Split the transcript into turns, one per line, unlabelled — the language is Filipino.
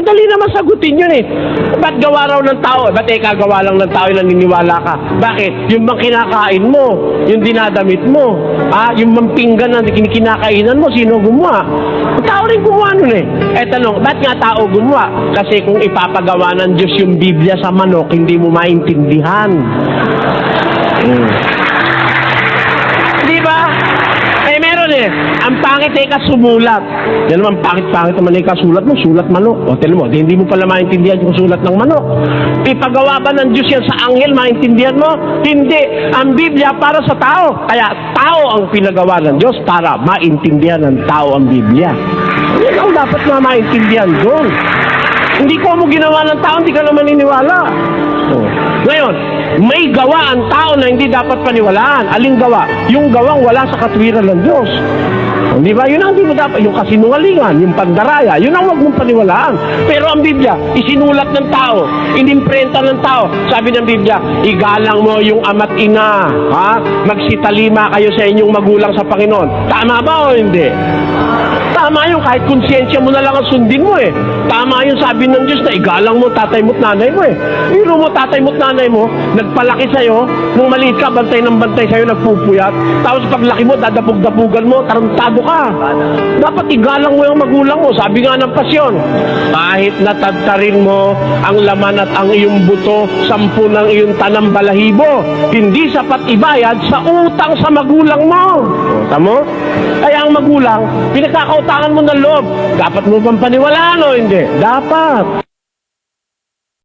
Madali naman sagutin yun eh. Ba't gawa raw ng tao? Ba't kagawa lang ng tao yung naniniwala ka? Bakit? Yung bang kinakain mo, yung dinadamit mo, yung bang pinggan na kinakainan mo, sino gumawa? Ang tao rin gumawa nun eh. Tanong, ba't nga tao gumawa? Kasi kung ipapagawa ng Diyos yung Biblia sa manok, hindi mo maintindihan. Di ba? Meron eh. Ang pangit kasumulat. Yan naman, pangit-pangit naman kasulat mo, sulat manok. O, tell mo, hindi mo pala maintindihan yung sulat ng manok. Ipagawa ba ng Diyos yan sa anghel, maintindihan mo? Hindi. Ang Biblia para sa tao. Kaya, tao ang pinagawa ng Diyos para maintindihan ng tao ang Biblia. Yan ang dapat na maintindihan doon. Hindi ko mo ginawa ng tao, hindi ka naman niniwala. Ngayon, may gawa ang tao na hindi dapat paniwalaan. Aling gawa? Yung gawang wala sa katwiran ng Diyos. Di ba? Yun ang hindi mo dapat. Yung kasinungalingan, yung pandaraya, yun ang huwag mong paniwalaan. Pero ang Biblia, isinulat ng tao, inimprenta ng tao. Sabi ng Biblia, igalang mo yung ama't ina. Magsitalima kayo sa inyong magulang sa Panginoon. Tama ba o hindi? Tama yung kahit konsyensya mo na lang ang sundin mo eh. Tama yung sabi ng Diyos na igalang mo tatay mo't nanay mo eh. Iro mo tatay mo't nanay mo, nagpalaki sa'yo, nung maliit ka, bantay ng bantay sa'yo, nagpupuyat. Tapos paglaki mo, dadapog-dapugan mo, tarantado ka. Dapat igalang mo yung magulang mo. Sabi nga ng pasyon, kahit natagtarin mo ang laman at ang iyong buto, 10 ng iyong tanang balahibo, hindi sapat ibayad sa utang sa magulang mo. Tamo? Kaya ang magulang, pinagkakautangan mo ng loob. Dapat mo bang paniwalaan o hindi? Dapat.